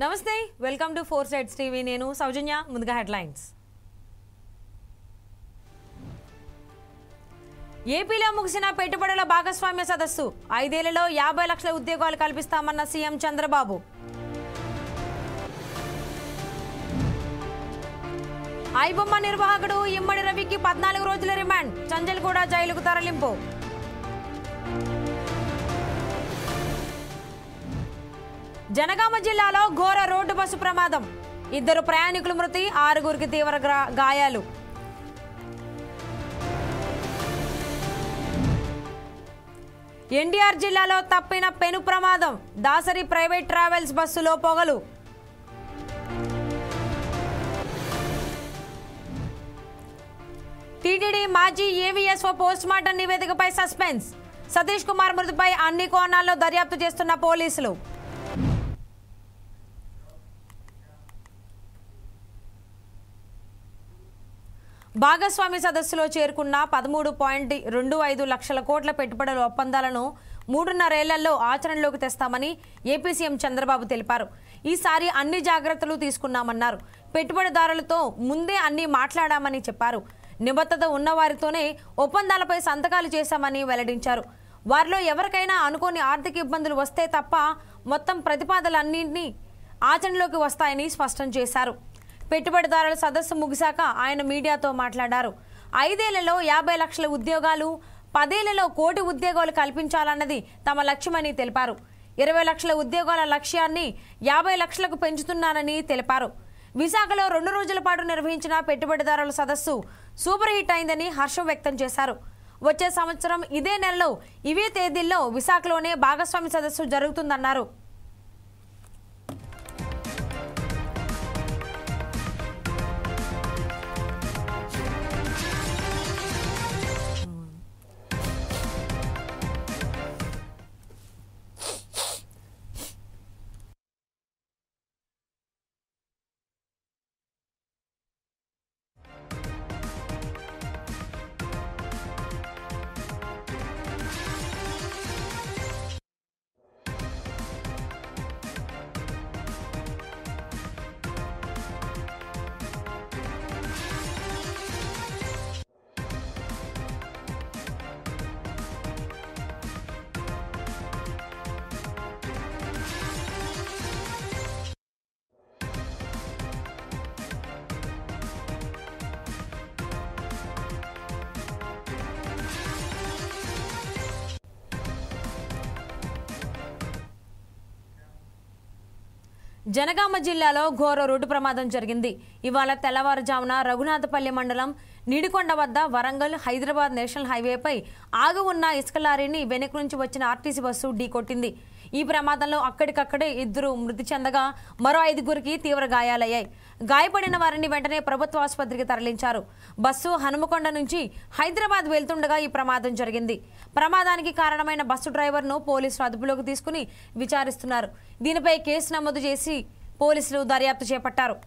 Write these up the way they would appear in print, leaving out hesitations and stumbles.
నమస్తే welcome to four sides TV నేను సౌజన్య ముందుగా హెడ్లైన్స్ ఏపీలో ముగిసిన పెట్టుబడుల భాగస్వామ్య సదస్సు 5 ఏళ్లలో 50 లక్షల ఉద్యోగాలు కల్పిస్తామన్న సీఎం చంద్రబాబు ఐబొమ్మ నిర్వాహకుడు ఇమ్మడి రవికి 14 రోజుల రిమాండ్ చంజల్గూడ జైలుకు తరలింపు జనగామ జిల్లాలో ఘోర రోడ్డు బస్సు ప్రమాదం 2 ప్రయాణికులు మృతి 6గురికి తీవ్ర గాయాలు ఎన్టీఆర్ జిల్లాలో తప్పిన పెను ప్రమాదం దాసరి ప్రైవేట్ ట్రావెల్స్ బస్సులో పొగలు టీటీడీ మాజీ ఏవీఎస్ఓ పోస్ట్మార్టం నివేదికపై సస్పెన్స్ సతీష్ కుమార్ మృతిపై అన్ని కోణాల్లో దర్యాప్తు చేస్తున్న పోలీసులు భాగస్వామి సదస్సులో చేరుకున్న 13.25 లక్షల కోట్ల పెట్టుబడుల ఒప్పందాలను 3.5 ఏళ్లలో ఆచరణలోకి తెస్తామని ఏపీ సీఎం చంద్రబాబు తెలిపారు. ఈసారి అన్ని జాగ్రత్తలు తీసుకున్నామన్నారు. పెట్టుబడిదారులతో ముందే అన్ని మాట్లాడామని చెప్పారు. నిబద్ధత ఉన్నవారితోనే ఒప్పందాలపై సంతకాలు చేశామని వెల్లడించారు. వారిలో ఎవరికైనా అనుకోని ఆర్థిక ఇబ్బందులు వస్తే తప్ప మొత్తం ప్రతిపాదనలన్నింటినీ ఆచరణలోకి వస్తాయని స్పష్టం చేశారు. పెట్టుబడిదారుల సదస్సు ముగిశాక ఆయన మీడియాతో మాట్లాడారు. 5 ఏళ్లలో 50 లక్షల ఉద్యోగాలు 10 ఏళ్లలో 1 కోటి ఉద్యోగాలు కల్పించాలన్నది తమ లక్ష్యమని తెలిపారు. 20 లక్షల ఉద్యోగాల లక్ష్యాన్ని 50 లక్షలకు పెంచుతున్నానని తెలిపారు. విశాఖలో 2 రోజుల పాటు నిర్వహించిన పెట్టుబడిదారుల సదస్సు సూపర్ హిట్ అయిందని హర్షం వ్యక్తం చేశారు. వచ్చే సంవత్సరం ఇదే నెలలో ఇవే తేదీల్లో విశాఖలోనే భాగస్వామి సదస్సు జరుగుతుందన్నారు. జనగామ జిల్లాలో ఘోర రోడ్డు ప్రమాదం జరిగింది. ఇవాళ తెల్లవారుజామున రఘునాథపల్లి మండలం నిడికొండ వద్ద వరంగల్ హైదరాబాద్ నేషనల్ హైవేపై ఆగి ఉన్న ఇసుక లారీని వెనుక నుంచి వచ్చిన ఆర్టీసీ బస్సు ఢీకొట్టింది. ఈ ప్రమాదంలో అక్కడికక్కడే 2 మృతి చెందగా మరో 5గురికి తీవ్ర గాయాలయ్యాయి. గాయపడిన వారిని వెంటనే ప్రభుత్వ ఆసుపత్రికి తరలించారు. బస్సు హనుమకొండ నుంచి హైదరాబాద్ వెళ్తుండగా ఈ ప్రమాదం జరిగింది. ప్రమాదానికి కారణమైన బస్సు డ్రైవర్ను పోలీసులు అదుపులోకి తీసుకుని విచారిస్తున్నారు. దీనిపై కేసు నమోదు చేసి పోలీసులు దర్యాప్తు చేపట్టారు.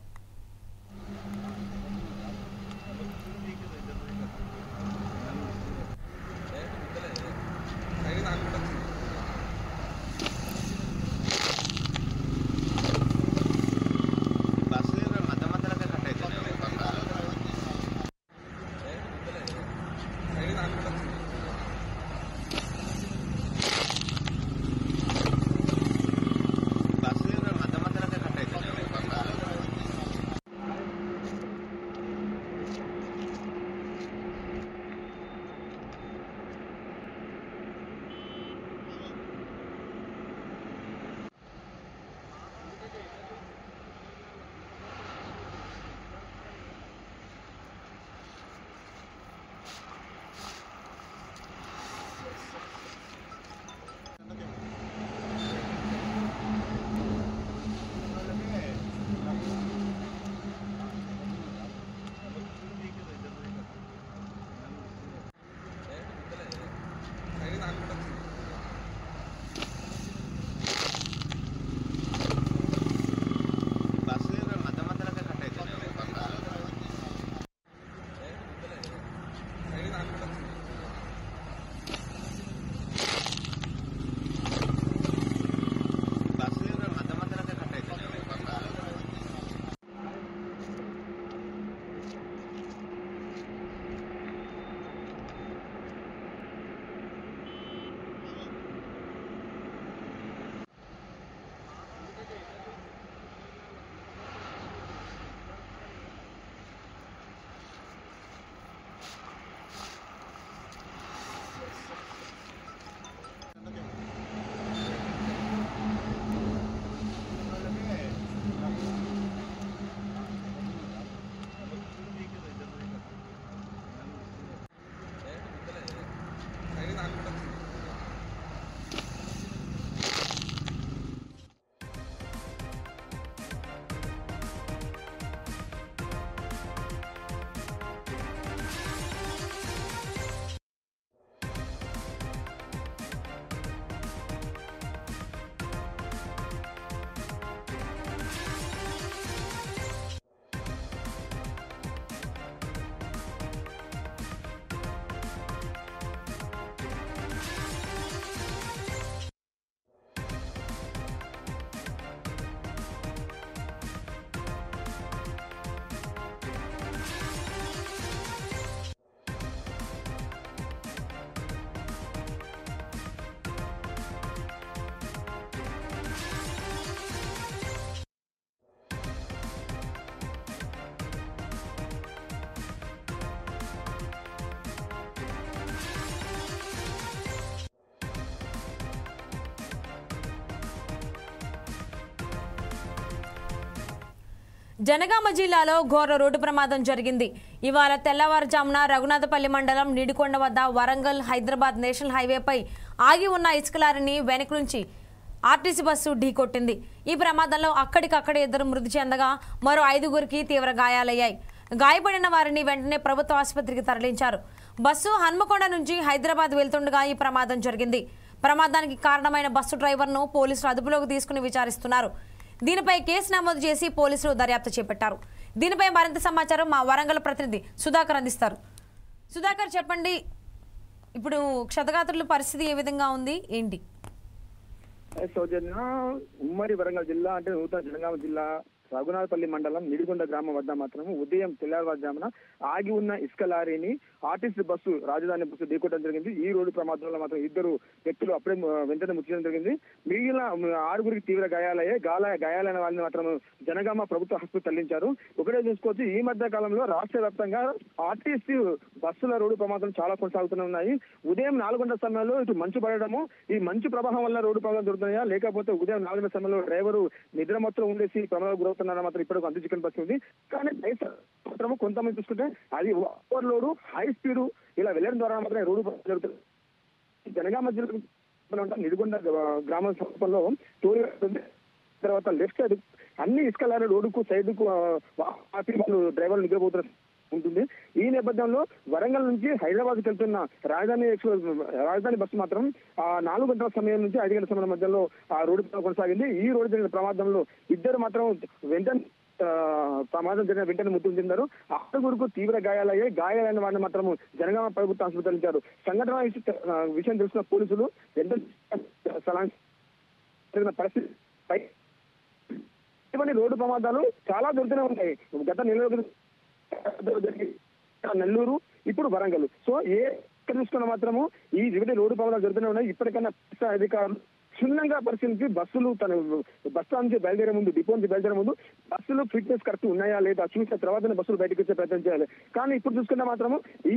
జనగామ జిల్లాలో ఘోర రోడ్డు ప్రమాదం జరిగింది. ఇవాళ తెల్లవారుజామున రఘునాథపల్లి మండలం నిడికొండ వద్ద వరంగల్ హైదరాబాద్ నేషనల్ హైవేపై ఆగి ఉన్న ఇసుక లారీని వెనక నుంచి ఆర్టీసీ బస్సు ఢీకొట్టింది. ఈ ప్రమాదంలో అక్కడికక్కడే 2 మృతి చెందగా మరో 5గురికి తీవ్ర గాయాలయ్యాయి. గాయపడిన వారిని వెంటనే ప్రభుత్వ ఆసుపత్రికి తరలించారు. బస్సు హన్మకొండ నుంచి హైదరాబాద్ వెళ్తుండగా ఈ ప్రమాదం జరిగింది. ప్రమాదానికి కారణమైన బస్సు డ్రైవర్ను పోలీసులు అదుపులోకి తీసుకుని విచారిస్తున్నారు. దీనిపై కేసు నమోదు చేసి పోలీసులు దర్యాప్తు చేపట్టారు. దీనిపై మరింత సమాచారం మా వరంగల్ ప్రతినిధి సుధాకర్ అందిస్తారు. సుధాకర్, చెప్పండి, ఇప్పుడు క్షతగాత్రుల పరిస్థితి ఏ విధంగా ఉంది, ఏంటి? సౌజన్య, ఉమ్మడి వరంగల్ జిల్లా అంటే నూతన జనగామ జిల్లా రఘునాథపల్లి మండలం నిడిగొండ గ్రామం వద్ద మాత్రం ఉదయం తెల్లవారుజామున ఆగి ఉన్న ఇసుక లారీని ఆర్టీసీ బస్సు రాజధాని బస్సు ఢీకొట్టడం జరిగింది. ఈ రోడ్డు ప్రమాదంలో మాత్రం 2 వ్యక్తులు అప్పుడే వెంటనే మృతి చెందడం జరిగింది. మిగిలిన 6గురికి తీవ్ర గాయాలయ్యాయి. గాయాలైన వాళ్ళని మాత్రం జనగామ ప్రభుత్వ ఆసుపత్రికి తరలించారు. ఒకటే చూసుకోవచ్చు, ఈ మధ్య కాలంలో రాష్ట్ర వ్యాప్తంగా ఆర్టీసీ బస్సుల రోడ్డు ప్రమాదాలు చాలా కొనసాగుతూనే ఉన్నాయి. ఉదయం 4 గంటల సమయంలో ఇటు మంచు పడడము, ఈ మంచు ప్రవాహం వల్ల రోడ్డు ప్రమాదాలు జరుగుతున్నాయా, లేకపోతే ఉదయం 4 గంటల సమయంలో డ్రైవరు నిద్ర మొత్తం ఉండేసి ప్రమాదాలు గురవుతున్నారా మాత్రం ఇప్పటికి అంతు చికెన్ బస్సు ఉంది. కానీ మాత్రం కొంతమంది చూసుకుంటే అది ఓవర్ లోడ్, హై స్పీడ్ ఇలా వెళ్ళడం ద్వారా మాత్రం రోడ్డు జరుగుతుంది. జనగామ జిల్లా నిడిగొండ గ్రామ సమీపంలో టోల్ తర్వాత లెఫ్ట్ సైడ్ అన్ని ఇసుక లారీ రోడ్డుకు సైడ్ కు వాళ్ళు డ్రైవర్లు నిద్రపోతున్నారు ఉంటుంది. ఈ నేపథ్యంలో వరంగల్ నుంచి హైదరాబాద్ వెళ్తున్న రాజధాని బస్సు మాత్రం 4 గంటల సమయం నుంచి 5 గంటల సమయం మధ్యలో ఆ రోడ్డు కొనసాగింది. ఈ రోడ్డు జరిగిన ప్రమాదంలో 2 మాత్రం వెంటనే ప్రమాదం జరిగిన వెంటనే మృతి చెందారు. 6గురికి తీవ్ర గాయాలయ్యాయి. గాయాలైన వారిని మాత్రం జనగామ ప్రభుత్వ ఆసుపత్రికి తరలించారు. సంఘటన విషయం తెలుసుకున్న పోలీసులు వెంటనే పరిస్థితి ఇవన్నీ రోడ్డు ప్రమాదాలు చాలా జరుగుతూనే ఉంటాయి. గత నెల నెల్లూరు, ఇప్పుడు వరంగల్. సో చూసుకున్న మాత్రము ఈ రోడ్డు ప్రమాదాలు జరుగుతూనే ఉన్నాయి. ఇప్పటికైనా అధికారులు క్షుణ్ణంగా పరిశీలించి బస్సులు తన బస్ స్టాండ్ నుంచి బయలుదేరే ముందు, డిపో నుంచి బయలుదేరే ముందు బస్సులు ఫిట్నెస్ కరెక్ట్ ఉన్నాయా లేదా చూసిన తర్వాత బస్సులు బయటకు వచ్చే ప్రయత్నం చేయాలి. కానీ ఇప్పుడు చూసుకున్న మాత్రము ఈ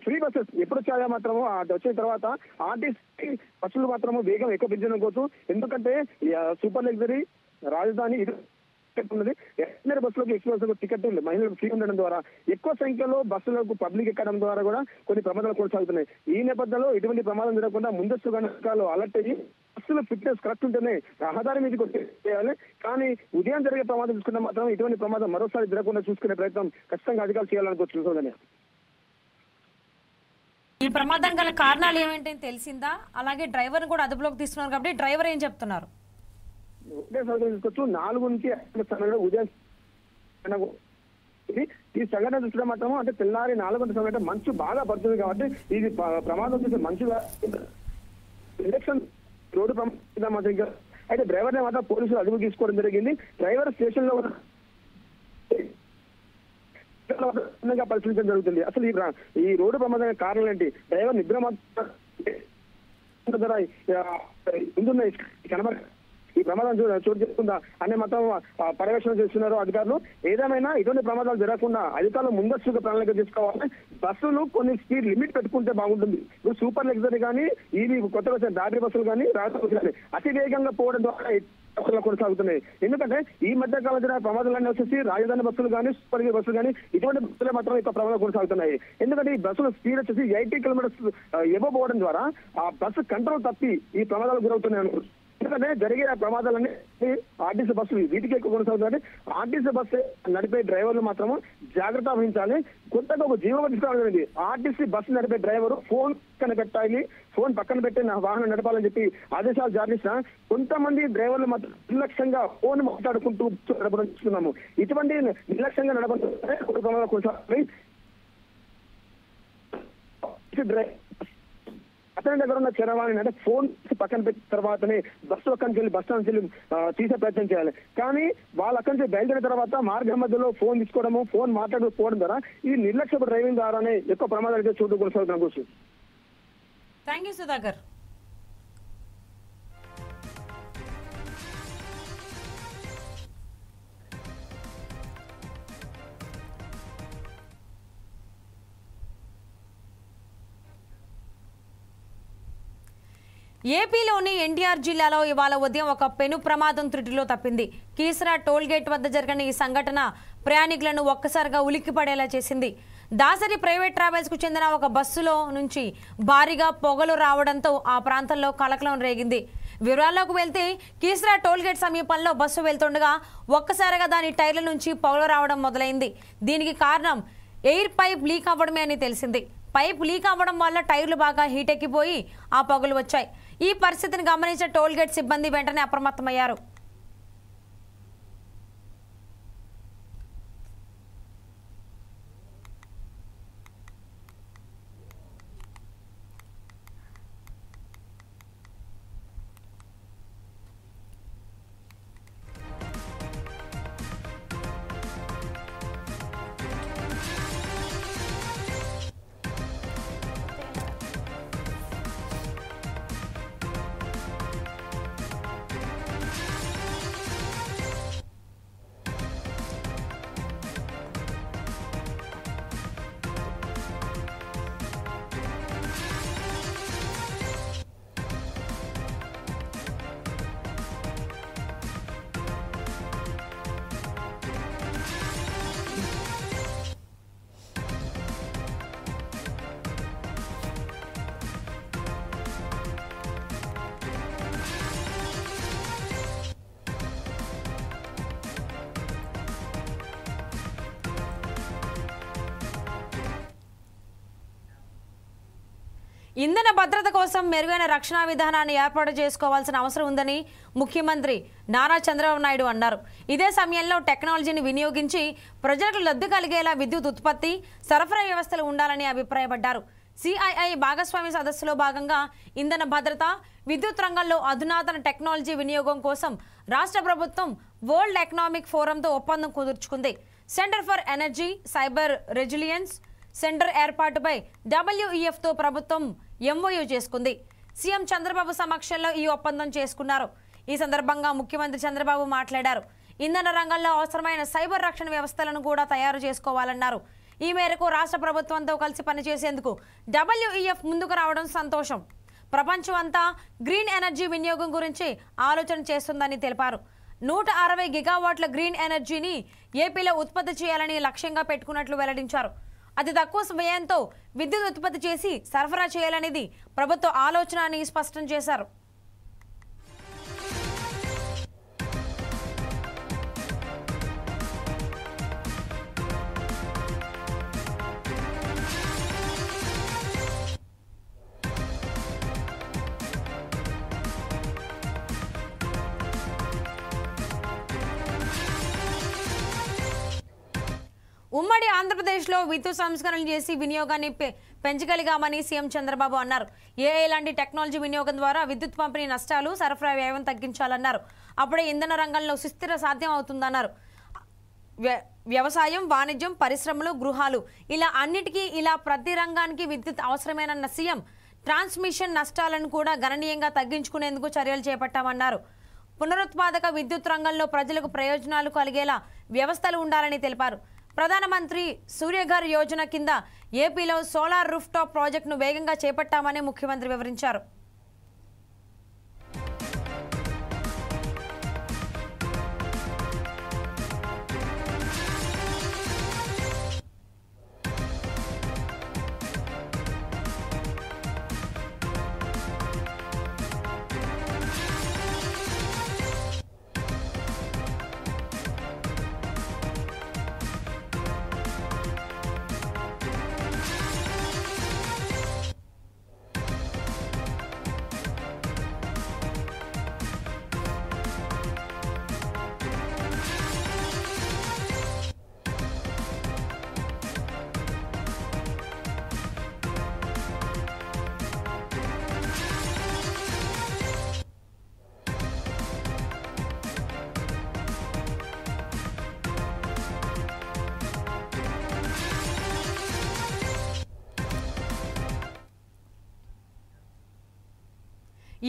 ఫ్రీ బస్సెస్ ఎప్పుడు వచ్చాయో మాత్రము వచ్చిన తర్వాత ఆర్టీసీ బస్సులు మాత్రము వేగం ఎక్కువ పెంచడం కోసం, ఎందుకంటే సూపర్ లగ్జరీ రాజధాని ఉన్నది. బస్సులకు ఎక్స్ప్రెస్ టికెట్ మహిళలకు ఫ్రీ ఉండడం ద్వారా ఎక్కువ సంఖ్యలో బస్సులకు పబ్లిక్ ఎక్కడం ద్వారా కూడా కొన్ని ప్రమాదాలు కొనసాగుతున్నాయి. ఈ నేపథ్యంలో ఎటువంటి ప్రమాదం జరగకుండా ముందస్తు గణకాలు అలర్ట్ అయ్యి బస్సుల ఫిట్నెస్ కరెక్ట్ ఉంటేనే రహదారి మీదకి వచ్చేయాలి. కానీ ఉదయం జరిగే ప్రమాదం చూసుకుంటే మాత్రం ఇటువంటి ప్రమాదం మరోసారి జరగకుండా చూసుకునే ప్రయత్నం ఖచ్చితంగా అధికారులు చేయాలనుకోవచ్చు. ఈ ప్రమాదం గల కారణాలు ఏమేంటని తెలిసిందా? అలాగే డ్రైవర్ కూడా అదుపులోకి తీసుకున్నారు కాబట్టి డ్రైవర్ ఏం చెప్తున్నారు? ఒకటే సంగతి తీసుకోవచ్చు, 4 నుంచి 5 సమయంలో ఉదయం ఈ సంఘటన చూసడం మాత్రము అంటే తెల్లారి 4 గంటల సమయం మంచు బాగా పడుతుంది కాబట్టి ఇది ప్రమాదం చూసే మంచు ఎలక్షన్ రోడ్డు ప్రమాదం మాత్రం. అయితే డ్రైవర్ మాత్రం పోలీసులు అదుపు తీసుకోవడం జరిగింది. డ్రైవర్ స్టేషన్ లో పరిశీలించడం జరుగుతుంది. అసలు ఈ రోడ్డు ప్రమాదానికి కారణాలు ఏంటి? డ్రైవర్ నిద్ర మాత్రం కనబడ ఈ ప్రమాదం చోటు చేసుకుందా అనే మొత్తం పర్యవేక్షణ చేస్తున్నారు అధికారులు. ఏదేమైనా ఇటువంటి ప్రమాదాలు జరగకుండా అధికారులు ముందస్తుగా ప్రణాళిక తీసుకోవాలి. బస్సులు కొన్ని స్పీడ్ లిమిట్ పెట్టుకుంటే బాగుంటుంది. ఇప్పుడు సూపర్ లగ్జరీ కానీ ఇవి కొత్తగా వచ్చిన బ్యాటరీ బస్సులు కానీ రాజధాని కానీ అతి వేగంగా పోవడం ద్వారా కొనసాగుతున్నాయి. ఎందుకంటే ఈ మధ్య కాలం జరిగిన ప్రమాదాలన్నీ వచ్చేసి రాజధాని బస్సులు కానీ సూపర్ బస్సులు కానీ ఇటువంటి బస్సులే మాత్రం ఎక్కువ ప్రమాదాలు కొనసాగుతున్నాయి. ఎందుకంటే ఈ బస్సుల స్పీడ్ వచ్చేసి 80 కిలోమీటర్స్ ఎబో పోవడం ద్వారా ఆ బస్సు కంట్రోల్ తప్పి ఈ ప్రమాదాలు గురవుతున్నాయి అనుకుంటున్నారు. ఎందుకంటే జరిగే ప్రమాదాలన్నీ ఆర్టీసీ బస్సులు వీటికి ఎక్కువ కొనసాగుతుంది. ఆర్టీసీ బస్సు నడిపే డ్రైవర్లు మాత్రము జాగ్రత్త వహించాలి. కొత్తగా ఒక జీవో తీసుకురావాలి. ఆర్టీసీ బస్సు నడిపే డ్రైవర్ ఫోన్ పక్కన పెట్టాలి, ఫోన్ పక్కన పెట్టి నా వాహనం నడపాలని చెప్పి ఆదేశాలు జారీ చేసిన కొంతమంది డ్రైవర్లు మాత్రం నిర్లక్ష్యంగా ఫోన్ మాట్లాడుకుంటూ నడపడం చూస్తున్నాము. ఇటువంటి నిర్లక్ష్యంగా నడపడం కొనసాగుతుంది. అతని దగ్గర ఉన్న చరవాణి అంటే ఫోన్ పక్కన పెట్టిన తర్వాతనే బస్సు అక్కడి నుంచి వెళ్ళి బస్ స్టాండ్ నుంచి తీసే ప్రయత్నం చేయాలి. కానీ వాళ్ళు అక్కడి నుంచి బయలుదేరిన తర్వాత మార్గం మధ్యలో ఫోన్ తీసుకోవడము, ఫోన్ మాట్లాడుకోవడం ద్వారా ఈ నిర్లక్ష్యపు డ్రైవింగ్ ద్వారానే ఎక్కువ ప్రమాదాలు అయితే చోటు కొనసాగుతున్న కోసం. Thank you Sudhakar. ఏపీలోని ఎన్టీఆర్ జిల్లాలో ఇవాళ ఉదయం ఒక పెను ప్రమాదం త్రుటిలో తప్పింది. కీసరా టోల్ గేట్ వద్ద జరిగిన ఈ సంఘటన ప్రయాణికులను ఒక్కసారిగా ఉలిక్కిపడేలా చేసింది. దాసరి ప్రైవేట్ ట్రావెల్స్ కు చెందిన ఒక బస్సులో నుంచి భారీగా పొగలు రావడంతో ఆ ప్రాంతంలో కలకలం రేగింది. వివరాల్లోకి వెళ్తే కీసరా టోల్ గేట్ సమీపంలో బస్సు వెళ్తుండగా ఒక్కసారిగా దాని టైర్ల నుంచి పొగలు రావడం మొదలైంది. దీనికి కారణం ఎయిర్ పైప్ లీక్ అవ్వడమే అని తెలిసింది. పైప్ లీక్ అవ్వడం వల్ల టైర్లు బాగా హీట్ ఎక్కిపోయి ఆ పొగలు వచ్చాయి. ఈ పరిస్థితిని గమనించిన టోల్ గేట్ సిబ్బంది వెంటనే అప్రమత్తమయ్యారు. ఇంధన భద్రత కోసం మెరుగైన రక్షణ విధానాన్ని ఏర్పాటు చేసుకోవాల్సిన అవసరం ఉందని ముఖ్యమంత్రి నారా చంద్రబాబు నాయుడు అన్నారు. ఇదే సమయంలో టెక్నాలజీని వినియోగించి ప్రజలకు లబ్ధి కలిగేలా విద్యుత్ ఉత్పత్తి, సరఫరా వ్యవస్థలు ఉండాలని అభిప్రాయపడ్డారు. సిఐఐ భాగస్వామి సదస్సులో భాగంగా ఇంధన భద్రత, విద్యుత్ రంగంలో అధునాతన టెక్నాలజీ వినియోగం కోసం రాష్ట్ర ప్రభుత్వం వరల్డ్ ఎకనామిక్ ఫోరంతో ఒప్పందం కుదుర్చుకుంది. Centre for energy, cyber resilience centre ఏర్పాటుపై WEFతో ప్రభుత్వం MOU చేసుకుంది. సీఎం చంద్రబాబు సమక్షంలో ఈ ఒప్పందం చేసుకున్నారు. ఈ సందర్భంగా ముఖ్యమంత్రి చంద్రబాబు మాట్లాడారు. ఇంధన రంగంలో అవసరమైన సైబర్ రక్షణ వ్యవస్థలను కూడా తయారు చేసుకోవాలన్నారు. ఈ మేరకు రాష్ట్ర ప్రభుత్వంతో కలిసి పనిచేసేందుకు WEF ముందుకు రావడం సంతోషం. ప్రపంచం అంతా గ్రీన్ ఎనర్జీ వినియోగం గురించి ఆలోచన చేస్తుందని తెలిపారు. 160 గిగావాట్ల గ్రీన్ ఎనర్జీని ఏపీలో ఉత్పత్తి చేయాలని లక్ష్యంగా పెట్టుకున్నట్లు వెల్లడించారు. అతి తక్కువ వ్యయంతో విద్యుత్ ఉత్పత్తి చేసి సరఫరా చేయాలనేది ప్రభుత్వ ఆలోచన అని స్పష్టం చేశారు. ఉమ్మడి ఆంధ్రప్రదేశ్లో విద్యుత్ సంస్కరణలు చేసి వినియోగాన్ని పెంచగలిగామని సీఎం చంద్రబాబు అన్నారు. ఏఐ లాంటి టెక్నాలజీ వినియోగం ద్వారా విద్యుత్ పంపిణీ నష్టాలు, సరఫరా వ్యయం తగ్గించాలన్నారు. అప్పుడే ఇంధన రంగంలో సుస్థిర సాధ్యం అవుతుందన్నారు. వ్యవసాయం, వాణిజ్యం, పరిశ్రమలు, గృహాలు ఇలా ప్రతి రంగానికి విద్యుత్ అవసరమేనన్న సీఎం ట్రాన్స్మిషన్ నష్టాలను కూడా గణనీయంగా తగ్గించుకునేందుకు చర్యలు చేపట్టామన్నారు. పునరుత్పాదక విద్యుత్ రంగంలో ప్రజలకు ప్రయోజనాలు కలిగేలా వ్యవస్థలు ఉండాలని తెలిపారు. ప్రధానమంత్రి సూర్యఘర్ యోజన కింద ఏపీలో సోలార్ రూఫ్ టాప్ ప్రాజెక్టును వేగంగా చేపట్టామని ముఖ్యమంత్రి వివరించారు.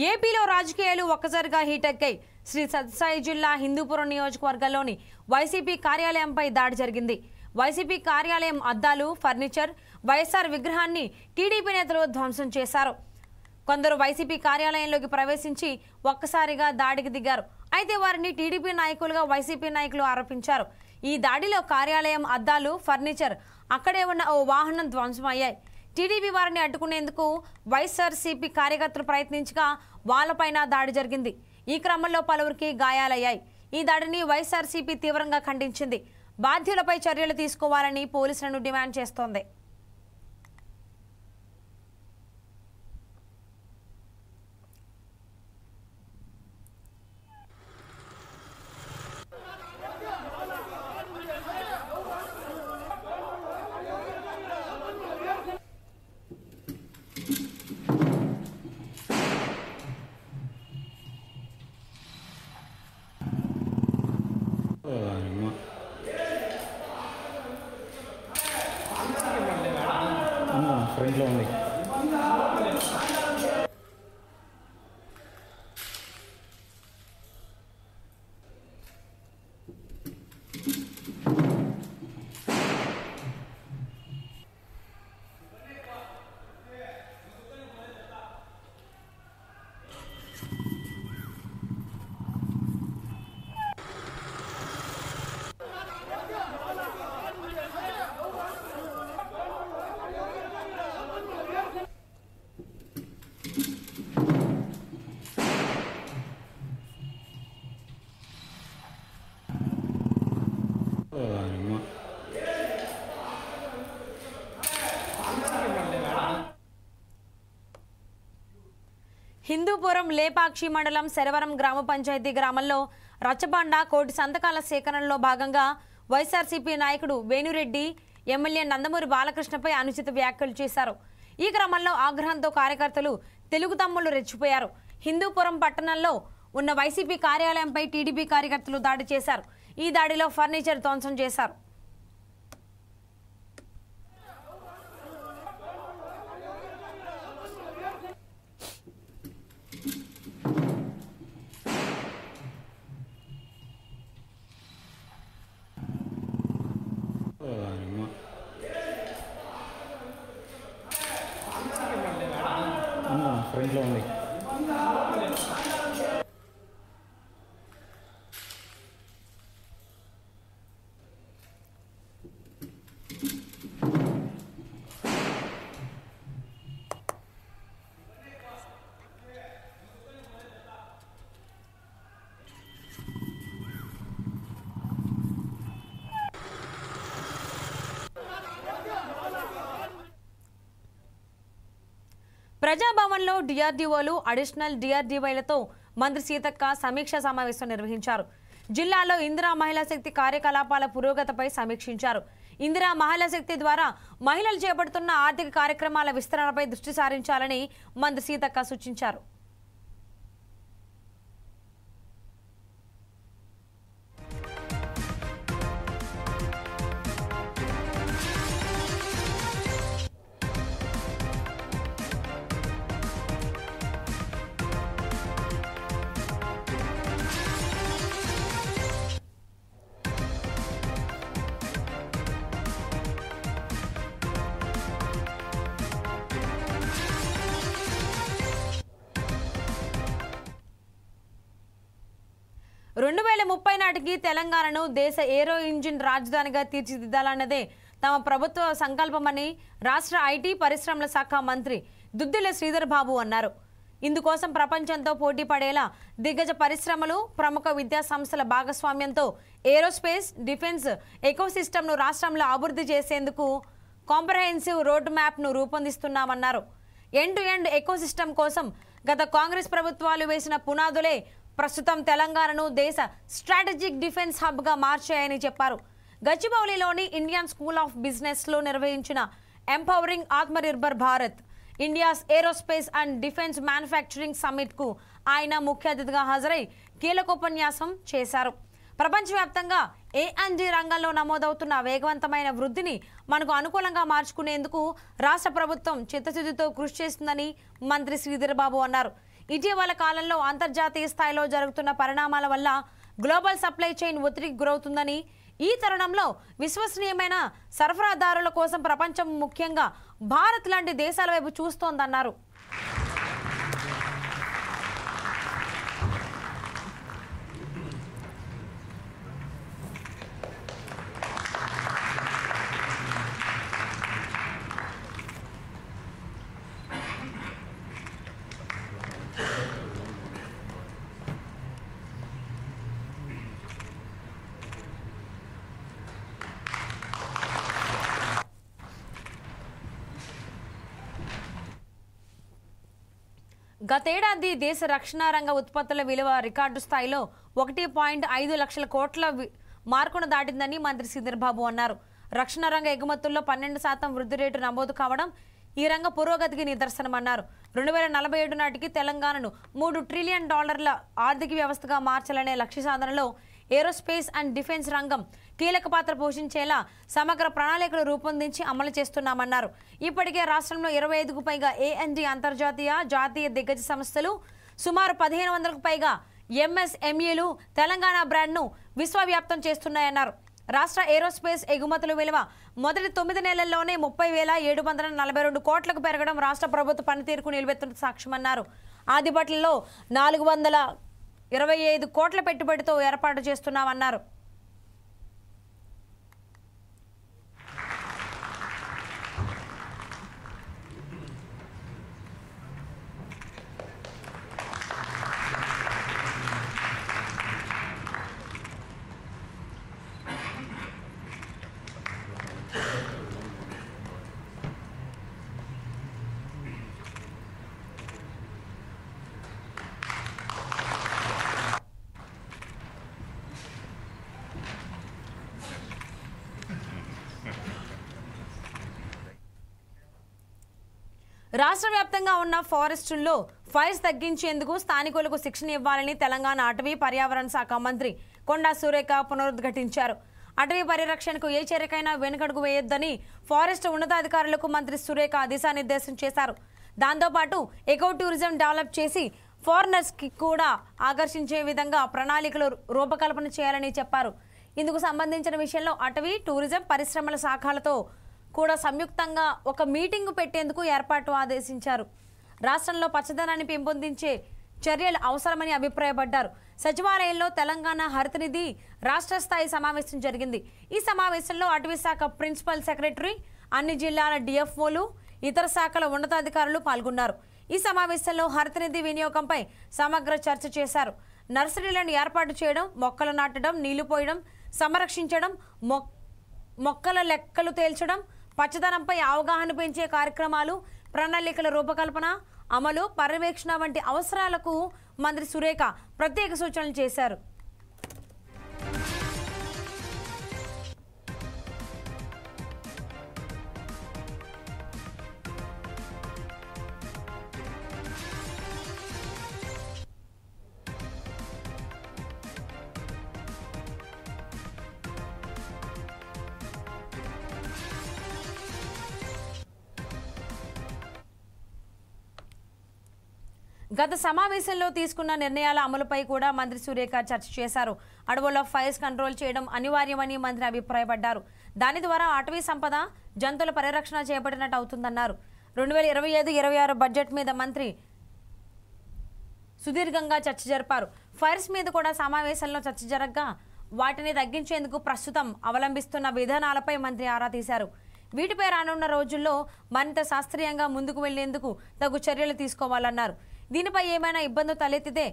ఏపీలో రాజకీయాలు ఒక్కసారిగా హీటెక్కాయి. శ్రీ సత్యసాయి జిల్లా హిందూపురం నియోజకవర్గంలోని వైసీపీ కార్యాలయంపై దాడి జరిగింది. వైసీపీ కార్యాలయం అద్దాలు, ఫర్నిచర్, వైఎస్ఆర్ విగ్రహాన్ని టీడీపీ నేతలు ధ్వంసం చేశారు. కొందరు వైసీపీ కార్యాలయంలోకి ప్రవేశించి ఒక్కసారిగా దాడికి దిగారు. అయితే వారిని టీడీపీ నాయకులుగా వైసీపీ నాయకులు ఆరోపించారు. ఈ దాడిలో కార్యాలయం అద్దాలు, ఫర్నిచర్, అక్కడే ఉన్న ఓ వాహనం ధ్వంసమయ్యాయి. టీడీపీ వారిని అడ్డుకునేందుకు వైఎస్ఆర్సీపీ కార్యకర్తలు ప్రయత్నించగా వాళ్లపైన దాడి జరిగింది. ఈ క్రమంలో పలువురికి గాయాలయ్యాయి. ఈ దాడిని వైఎస్ఆర్సీపీ తీవ్రంగా ఖండించింది. బాధ్యులపై చర్యలు తీసుకోవాలని పోలీసులను డిమాండ్ చేస్తోంది. ఫ్రంట్లో ఉంది. హిందూపురం లేపాక్షి మండలం శరవరం గ్రామ పంచాయతీ గ్రామంలో రచ్చబండ కోటి సంతకాల సేకరణలో భాగంగా వైఎస్ఆర్సీపీ నాయకుడు వేణురెడ్డి ఎమ్మెల్యే నందమూరి బాలకృష్ణపై అనుచిత వ్యాఖ్యలు చేశారు. ఈ క్రమంలో ఆగ్రహంతో కార్యకర్తలు తెలుగు తమ్ముళ్లు రెచ్చిపోయారు. హిందూపురం పట్టణంలో ఉన్న వైసీపీ కార్యాలయంపై టీడీపీ కార్యకర్తలు దాడి చేశారు. ఈ దాడిలో ఫర్నిచర్ ధ్వంసం చేశారు. ఫ్రంట్లో ఉంది. ప్రజాభవన్లో డిఆర్డీఓలు, అడిషనల్ డిఆర్డీవైలతో మంత్రి సీతక్క సమీక్ష సమావేశం నిర్వహించారు. జిల్లాలో ఇందిరా మహిళా శక్తి కార్యకలాపాల పురోగతిపై సమీక్షించారు. ఇందిరా మహిళా శక్తి ద్వారా మహిళలు చేపడుతున్న ఆర్థిక కార్యక్రమాల విస్తరణపై దృష్టి సారించాలని మంత్రి సీతక్క సూచించారు. నాటికి తెలంగాణను దేశ ఏరో ఇంజిన్ రాజధానిగా తీర్చిదిద్దాలన్నదే తమ ప్రభుత్వ సంకల్పమని రాష్ట్ర ఐటీ పరిశ్రమల శాఖ మంత్రి దుద్దిల శ్రీధర్ బాబు అన్నారు. ఇందుకోసం ప్రపంచంతో పోటీ పడేలా దిగ్గజ పరిశ్రమలు, ప్రముఖ విద్యా సంస్థల భాగస్వామ్యంతో ఏరోస్పేస్, డిఫెన్స్ ఎకోసిస్టమ్ను రాష్ట్రంలో అభివృద్ధి చేసేందుకు కాంప్రహెన్సివ్ రోడ్ మ్యాప్ను రూపొందిస్తున్నామన్నారు. ఎండ్ టు ఎండ్ ఎకోసిస్టమ్ కోసం గత కాంగ్రెస్ ప్రభుత్వాలు వేసిన పునాదులే ప్రస్తుతం తెలంగాణను దేశ స్ట్రాటజిక్ డిఫెన్స్ హబ్గా మార్చాయని చెప్పారు. గచ్చిబౌలిలోని ఇండియన్ స్కూల్ ఆఫ్ బిజినెస్లో నిర్వహించిన empowering Atmanirbhar Bharat India's aerospace and defence manufacturing సమ్మిట్కు ఆయన ముఖ్య అతిథిగా హాజరై కీలకోపన్యాసం చేశారు. ప్రపంచవ్యాప్తంగా ఏఎన్జీ రంగంలో నమోదవుతున్న వేగవంతమైన వృద్ధిని మనకు అనుకూలంగా మార్చుకునేందుకు రాష్ట్ర ప్రభుత్వం చిత్తశుద్ధితో కృషి చేస్తుందని మంత్రి శ్రీధర్ బాబు అన్నారు. ఇటీవల కాలంలో అంతర్జాతీయ స్థాయిలో జరుగుతున్న పరిణామాల వల్ల గ్లోబల్ సప్లై చైన్ ఒత్తిడికి గురవుతుందని, ఈ తరుణంలో విశ్వసనీయమైన సరఫరాదారుల కోసం ప్రపంచం ముఖ్యంగా భారత్ లాంటి దేశాల వైపు చూస్తోందన్నారు. గతేడాది దేశ రక్షణ రంగ ఉత్పత్తుల విలువ రికార్డు స్థాయిలో 1.5 లక్షల కోట్ల మార్కును దాటిందని మంత్రి శ్రీధర్ బాబు అన్నారు. రక్షణ రంగ ఎగుమతుల్లో 12% వృద్ధి రేటు నమోదు కావడం ఈ రంగ పురోగతికి నిదర్శనమన్నారు. 2047 నాటికి తెలంగాణను $3 ట్రిలియన్ ఆర్థిక వ్యవస్థగా మార్చాలనే లక్ష్య సాధనలో ఏరోస్పేస్ అండ్ డిఫెన్స్ రంగం కీలక పాత్ర పోషించేలా సమగ్ర ప్రణాళికలు రూపొందించి అమలు చేస్తున్నామన్నారు. ఇప్పటికే రాష్ట్రంలో 25కు పైగా A&D అంతర్జాతీయ జాతీయ దిగ్గజ సంస్థలు, సుమారు 1500కు పైగా MSMEలు తెలంగాణ బ్రాండ్ను విశ్వవ్యాప్తం చేస్తున్నాయన్నారు. రాష్ట్ర ఏరోస్పేస్ ఎగుమతుల విలువ మొదటి 9 నెలల్లోనే 30,742 కోట్లకు పెరగడం రాష్ట్ర ప్రభుత్వ పనితీరుకు నిలబెత్తున్న సాక్ష్యమన్నారు. ఆదిబట్లలో 425 కోట్ల పెట్టుబడితో ఏర్పాటు చేస్తున్నామన్నారు. రాష్ట్ర వ్యాప్తంగా ఉన్న ఫారెస్టుల్లో ఫైర్స్ తగ్గించేందుకు స్థానికులకు శిక్షణ ఇవ్వాలని తెలంగాణ అటవీ పర్యావరణ శాఖ మంత్రి కొండా సురేఖ పునరుద్ఘాటించారు. అటవీ పరిరక్షణకు ఏ చర్యకైనా వెనుకడుగు వేయొద్దని ఫారెస్ట్ ఉన్నతాధికారులకు మంత్రి సురేఖ దిశానిర్దేశం చేశారు. దాంతోపాటు ఎకో టూరిజం డెవలప్ చేసి ఫారినర్స్కి కూడా ఆకర్షించే విధంగా ప్రణాళికలు రూపకల్పన చేయాలని చెప్పారు. ఇందుకు సంబంధించిన విషయంలో అటవీ, టూరిజం, పరిశ్రమల శాఖలతో కూడా సంయుక్తంగా ఒక మీటింగు పెట్టేందుకు ఏర్పాటు ఆదేశించారు. రాష్ట్రంలో పచ్చదనాన్ని పెంపొందించే చర్యలు అవసరమని అభిప్రాయపడ్డారు. సచివాలయంలో తెలంగాణ హరితనిధి రాష్ట్ర స్థాయి సమావేశం జరిగింది. ఈ సమావేశంలో అటవీ శాఖ ప్రిన్సిపల్ సెక్రటరీ, అన్ని జిల్లాల డిఎఫ్ఓలు, ఇతర శాఖల ఉన్నతాధికారులు పాల్గొన్నారు. ఈ సమావేశంలో హరితనిధి వినియోగంపై సమగ్ర చర్చ చేశారు. నర్సరీలను ఏర్పాటు చేయడం, మొక్కలు నాటడం, నీళ్లు పోయడం, సంరక్షించడం, మొక్కల లెక్కలు తేల్చడం, పచ్చదనంపై అవగాహన పెంచే కార్యక్రమాలు, ప్రణాళికల రూపకల్పన, అమలు, పర్యవేక్షణ వంటి అవసరాలకు మంత్రి సురేఖ ప్రత్యేక సూచనలు చేశారు. గత సమావేశంలో తీసుకున్న నిర్ణయాల అమలుపై కూడా మంత్రి సురేఖ చర్చ చేశారు. అడవుల్లో ఫైర్స్ కంట్రోల్ చేయడం అనివార్యమని మంత్రి అభిప్రాయపడ్డారు. దాని ద్వారా అటవీ సంపద, జంతువుల పరిరక్షణ చేపట్టినట్టు అవుతుందన్నారు. 2025-26 బడ్జెట్ మీద మంత్రి సుదీర్ఘంగా చర్చ జరిపారు. ఫైర్స్ మీద కూడా సమావేశంలో చర్చ జరగగా వాటిని తగ్గించేందుకు ప్రస్తుతం అవలంబిస్తున్న విధానాలపై మంత్రి ఆరా తీశారు. వీటిపై రానున్న రోజుల్లో మరింత శాస్త్రీయంగా ముందుకు వెళ్లేందుకు తగు చర్యలు తీసుకోవాలన్నారు. దీనిపై ఏమైనా ఇబ్బందులు తలెత్తితే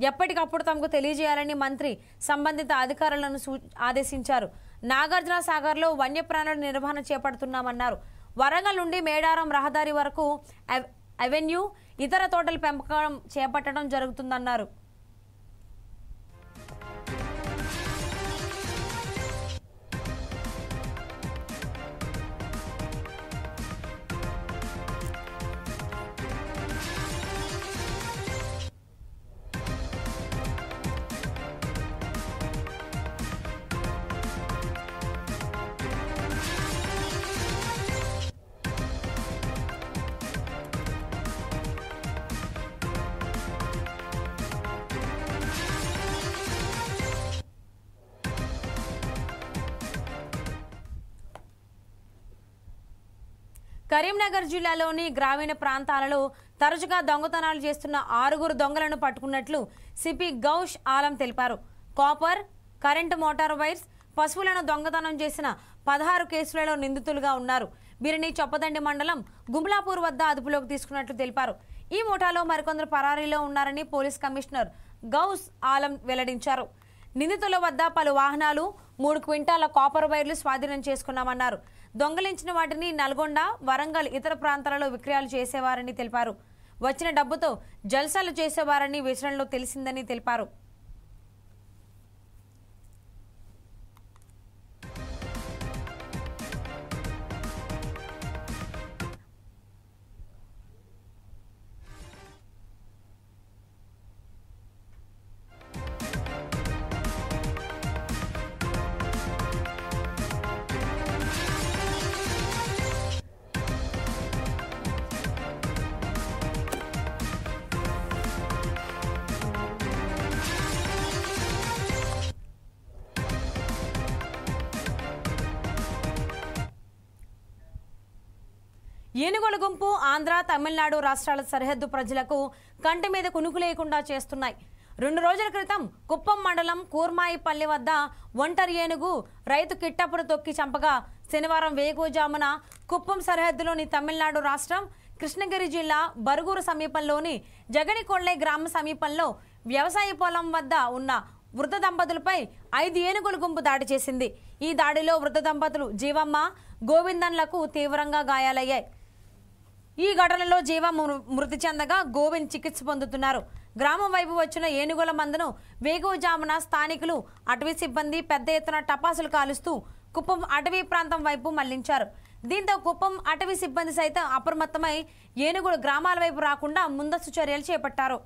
ఎప్పటికప్పుడు తమకు తెలియజేయాలని మంత్రి సంబంధిత అధికారులను ఆదేశించారు. నాగార్జున సాగర్లో వన్యప్రాణుల నిర్వహణ చేపడుతున్నామన్నారు. వరంగల్ నుండి మేడారం రహదారి వరకు అవెన్యూ, ఇతర తోటల పెంపకం చేపట్టడం జరుగుతుందన్నారు. కరీంనగర్ జిల్లాలోని గ్రామీణ ప్రాంతాలలో తరచుగా దొంగతనాలు చేస్తున్న 6 దొంగలను పట్టుకున్నట్లు సిపి గౌష్ ఆలం తెలిపారు. కాపర్, కరెంటు మోటార్ వైర్స్, పశువులను దొంగతనం చేసిన 16 కేసులలో నిందితులుగా ఉన్నారు. వీరిని చొప్పదండి మండలం గుంబ్లాపూర్ వద్ద అదుపులోకి తీసుకున్నట్లు తెలిపారు. ఈ ముఠాలో మరికొందరు పరారీలో ఉన్నారని పోలీస్ కమిషనర్ గౌస్ ఆలం వెల్లడించారు. నిందితుల వద్ద పలు వాహనాలు, 3 క్వింటాల కాపర్ వైర్లు స్వాధీనం చేసుకున్నామన్నారు. దొంగలించిన వాటిని నల్గొండ, వరంగల్, ఇతర ప్రాంతాలలో విక్రయాలు చేసేవారని తెలిపారు. వచ్చిన డబ్బుతో జల్సాలు చేసేవారని విచారణలో తెలిసిందని తెలిపారు. ఏనుగుల గుంపు ఆంధ్ర, తమిళనాడు రాష్ట్రాల సరిహద్దు ప్రజలకు కంటి మీద కునుకు లేకుండా చేస్తున్నాయి. 2 రోజుల క్రితం కుప్పం మండలం కూర్మాయిపల్లి వద్ద ఒంటరి ఏనుగు రైతు కిట్టపును తొక్కి చంపగా శనివారం వేకువజామున కుప్పం సరిహద్దులోని తమిళనాడు రాష్ట్రం కృష్ణగిరి జిల్లా బరుగురు సమీపంలోని జగనికొళ్ళై గ్రామ సమీపంలో వ్యవసాయ పొలం వద్ద ఉన్న వృద్ధ దంపతులపై 5 ఏనుగుల గుంపు దాడి చేసింది. ఈ దాడిలో వృద్ధ దంపతులు జీవమ్మ, గోవిందన్లకు తీవ్రంగా గాయాలయ్యాయి. ఈ ఘటనలో జీవ మృతి చెందగా గోవింద్ చికిత్స పొందుతున్నారు. గ్రామం వైపు వచ్చిన ఏనుగుల మందను వేకువజామున స్థానికులు, అటవీ సిబ్బంది పెద్ద ఎత్తున టపాసులు కాలుస్తూ కుప్పం అటవీ ప్రాంతం వైపు మళ్లించారు. దీంతో కుప్పం అటవీ సిబ్బంది సైతం అప్రమత్తమై ఏనుగులు గ్రామాల వైపు రాకుండా ముందస్తు చర్యలు చేపట్టారు.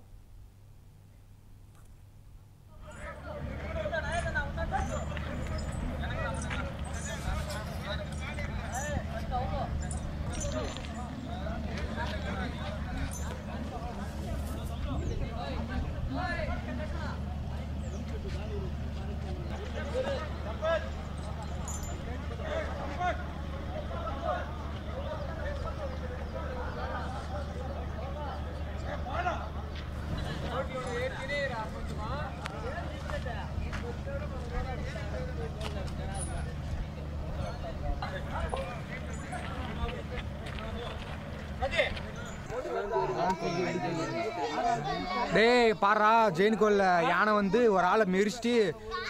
டே பாரா ஜெயினுக்குள்ள யானை வந்து ஒரு ஆளை மெரிச்சிட்டு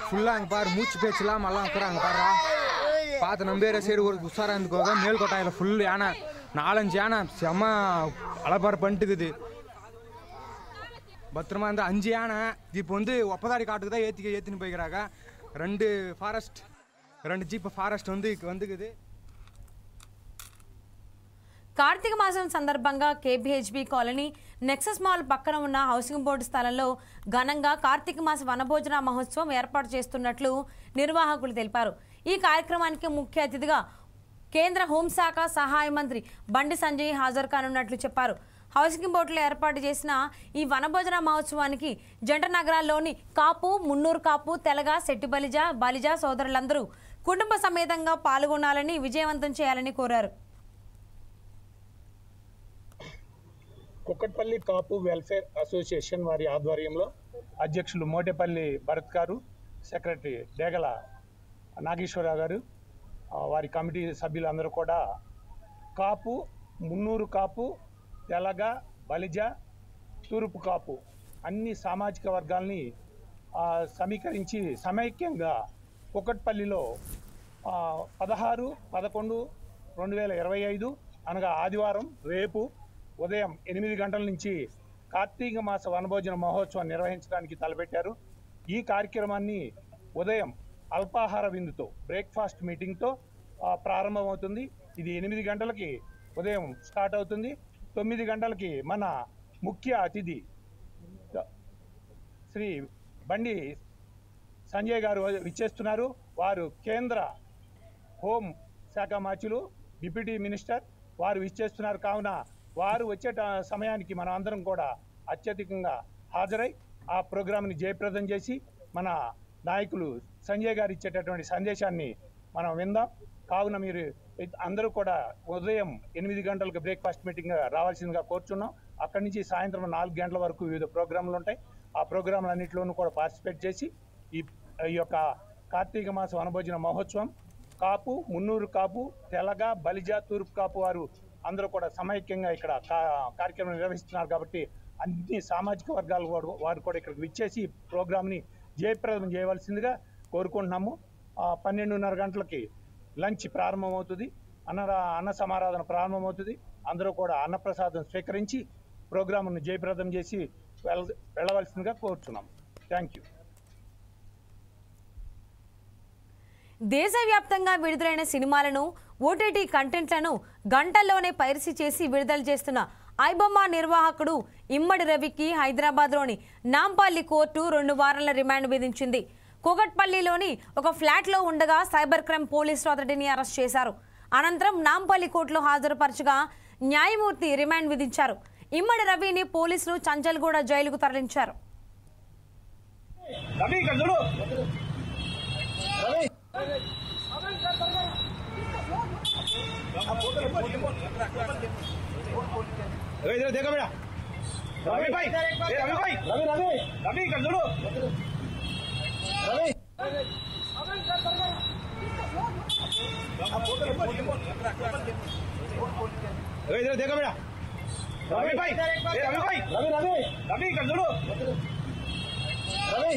ஃபுல்லாக அங்கே பாரு மூச்சு பேச்செல்லாம் எல்லாம் இருக்கிறாங்க பாரா பார்த்து நம்பேற சரி ஒரு உஷாராக இருந்துக்கோங்க. மேல்கொட்டாயில் ஃபுல் யானை 4-5 யானை செம்ம அலப்பாறு பண்ணிட்டுக்குது. பத்திரமா இருந்து 5 யானை இப்போ வந்து ஒப்பதாடி காட்டுக்கு தான் ஏற்றின்னு போய்க்கிறாங்க. 2 ஜீப் ஃபாரஸ்ட் வந்து வந்துக்குது. కార్తీక మాసం సందర్భంగా కేబీహెచ్బీ కాలనీ నెక్సస్ మాల్ పక్కన ఉన్న హౌసింగ్ బోర్డు స్థలంలో ఘనంగా కార్తీక మాస వనభోజన మహోత్సవం ఏర్పాటు చేస్తున్నట్లు నిర్వాహకులు తెలిపారు. ఈ కార్యక్రమానికి ముఖ్య అతిథిగా కేంద్ర హోంశాఖ సహాయ మంత్రి బండి సంజయ్ హాజరు కానున్నట్లు చెప్పారు. హౌసింగ్ బోర్డులో ఏర్పాటు చేసిన ఈ వనభోజన మహోత్సవానికి జంట నగరాల్లోని కాపు, మున్నూరు కాపు, తెలగ, శెట్టి బలిజ సోదరులందరూ కుటుంబ సమేతంగా పాల్గొనాలని, విజయవంతం చేయాలని కోరారు. కుక్కట్పల్లి కాపు వెల్ఫేర్ అసోసియేషన్ వారి ఆధ్వర్యంలో అధ్యక్షులు మోటేపల్లి భరత్ గారు, సెక్రటరీ డేగల నాగేశ్వరరావు గారు, వారి కమిటీ సభ్యులందరూ కూడా కాపు, మున్నూరు కాపు, తెలగ, బలిజ, తూర్పు కాపు అన్ని సామాజిక వర్గాల్ని సమీకరించి సమైక్యంగా కుక్కట్పల్లిలో 16/11/2025 అనగా ఆదివారం రేపు ఉదయం 8 గంటల నుంచి కార్తీక మాస వనభోజన మహోత్సవం నిర్వహించడానికి తలపెట్టారు. ఈ కార్యక్రమాన్ని ఉదయం అల్పాహార విందుతో, బ్రేక్ఫాస్ట్ మీటింగ్తో ప్రారంభమవుతుంది. ఇది 8 గంటలకి ఉదయం స్టార్ట్ అవుతుంది. 9 గంటలకి మన ముఖ్య అతిథి శ్రీ బండి సంజయ్ గారు విచ్చేస్తున్నారు. వారు కేంద్ర హోం శాఖ మంత్రులు, డిప్యూటీ మినిస్టర్ వారు విచ్చేస్తున్నారు. కావున వారు వచ్చే సమయానికి మనం అందరం కూడా అత్యధికంగా హాజరై ఆ ప్రోగ్రాంని జయప్రదం చేసి మన నాయకులు సంజయ్ గారు ఇచ్చేటటువంటి సందేశాన్ని మనం విందాం. కావున మీరు అందరూ కూడా ఉదయం 8 గంటలకు బ్రేక్ఫాస్ట్ మీటింగ్ రావాల్సిందిగా కోరుచున్నాం. అక్కడి నుంచి సాయంత్రం 4 గంటల వరకు వివిధ ప్రోగ్రాంలు ఉంటాయి. ఆ ప్రోగ్రాంలన్నింటిలోనూ కూడా పార్టిసిపేట్ చేసి ఈ యొక్క కార్తీక మాస వనభోజన మహోత్సవం కాపు, మున్నూరు కాపు, తెలగ, బలిజ, తూర్పు కాపు వారు అందరూ కూడా సమైక్యంగా ఇక్కడ కార్యక్రమం నిర్వహిస్తున్నారు. కాబట్టి అన్ని సామాజిక వర్గాల వారు కూడా ఇక్కడికి విచ్చేసి ప్రోగ్రామ్ని జయప్రదం చేయవలసిందిగా కోరుకుంటున్నాము. 12:30 గంటలకి లంచ్ ప్రారంభమవుతుంది. అన్న సమారాధన ప్రారంభమవుతుంది. అందరూ కూడా అన్నప్రసాదం స్వీకరించి ప్రోగ్రామును జయప్రదం చేసి వెళ్ళవలసిందిగా కోరుతున్నాం. Thank you. దేశవ్యాప్తంగా విడుదలైన సినిమాలను ఓటీటీ కంటెంట్లను గంటల్లోనే పైరసీ చేసి విడుదల చేస్తున్న ఐబొమ్మ నిర్వాహకుడు ఇమ్మడి రవికి హైదరాబాద్లోని నాంపల్లి కోర్టు 2 వారాల రిమాండ్ విధించింది. కూకట్పల్లిలోని ఒక ఫ్లాట్లో ఉండగా సైబర్ క్రైమ్ పోలీసులు అతడిని అరెస్ట్ చేశారు. అనంతరం నాంపల్లి కోర్టులో హాజరుపరచగా న్యాయమూర్తి రిమాండ్ విధించారు. ఇమ్మడి రవిని పోలీసులు చంచల్గూడ జైలుకు తరలించారు. देखो बेटा रवि भाई रवि भाई रवि कर दो रवि इधर देखो बेटा रवि भाई रवि भाई रवि रवि रवि कर दो Ravi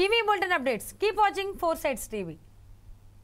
EV Bulletin updates. Keep watching 4 Sides TV.